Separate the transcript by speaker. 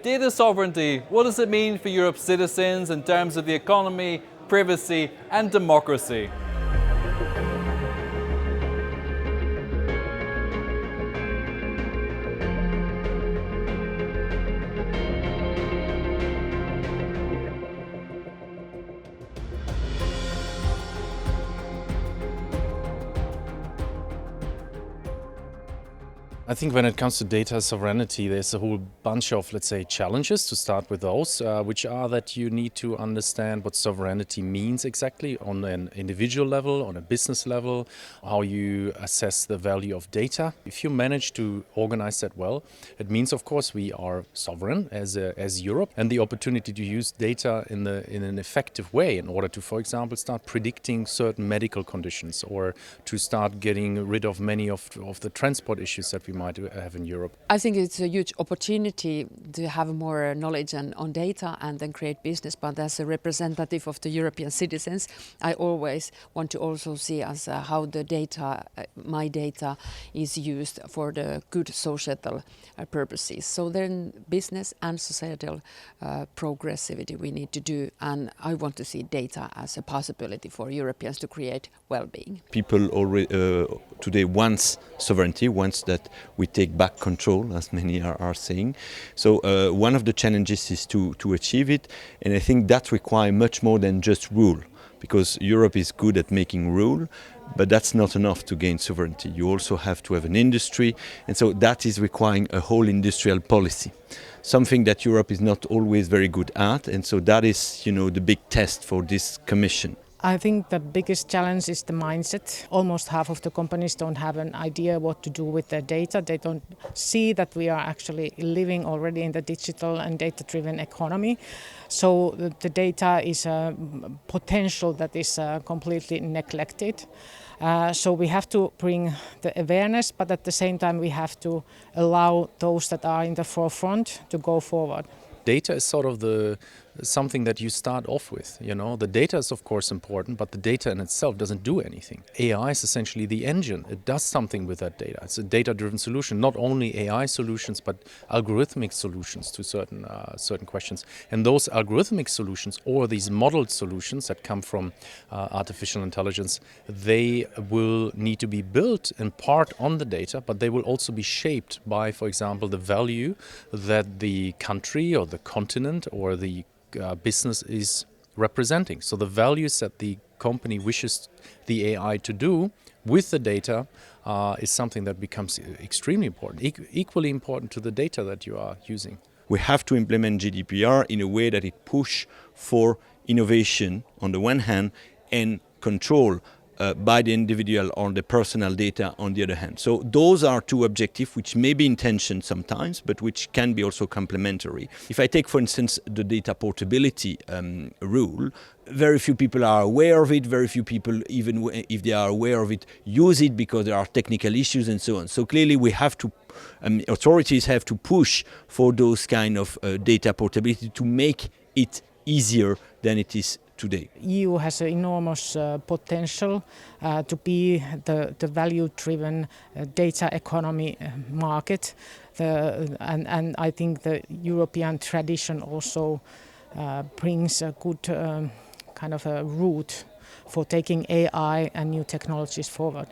Speaker 1: Data sovereignty, what does it mean for Europe's citizens in terms of the economy, privacy and democracy?
Speaker 2: I think when it comes to data sovereignty, there's a whole bunch of, let's say, challenges to start with those, which are that you need to understand what sovereignty means exactly on an individual level, on a business level, how you assess the value of data. If you manage to organize that well, it means, of course, we are sovereign as Europe, and the opportunity to use data in an effective way in order to, for example, start predicting certain medical conditions or to start getting rid of many of the transport issues that we might have in Europe.
Speaker 3: I think it's a huge opportunity to have more knowledge on data and then create business. But as a representative of the European citizens, I always want to also see as how the data, my data, is used for the good societal purposes. So then business and societal progressivity we need to do, and I want to see data as a possibility for Europeans to create well-being.
Speaker 4: People already today wants sovereignty, wants that we take back control, as many are saying. So one of the challenges is to achieve it, and I think that requires much more than just rule, because Europe is good at making rule, but that's not enough to gain sovereignty. You also have to have an industry, and so that is requiring a whole industrial policy, something that Europe is not always very good at, and so that is, the big test for this Commission.
Speaker 5: I think the biggest challenge is the mindset. Almost half of the companies don't have an idea what to do with their data. They don't see that we are actually living already in the digital and data-driven economy. So the data is a potential that is completely neglected. So we have to bring the awareness, but at the same time we have to allow those that are in the forefront to go forward.
Speaker 2: Data is sort of something that you start off with. The data is of course important, but the data in itself doesn't do anything. AI is essentially the engine. It does something with that data. It's a data-driven solution, not only AI solutions, but algorithmic solutions to certain questions. And those algorithmic solutions or these modeled solutions that come from artificial intelligence, they will need to be built in part on the data, but they will also be shaped by, for example, the value that the country or the continent or the business is representing. So the values that the company wishes the AI to do with the data is something that becomes extremely important, equally important to the data that you are using.
Speaker 4: We have to implement GDPR in a way that it push for innovation on the one hand and control by the individual on the personal data on the other hand. So those are two objectives which may be in tension sometimes, but which can be also complementary. If I take, for instance, the data portability rule, very few people are aware of it, very few people, even if they are aware of it, use it because there are technical issues and so on. So clearly we have to, authorities have to push for those kind of data portability to make it easier than it is today.
Speaker 5: EU has an enormous potential to be the value-driven data economy market, and I think the European tradition also brings a good kind of a route for taking AI and new technologies forward.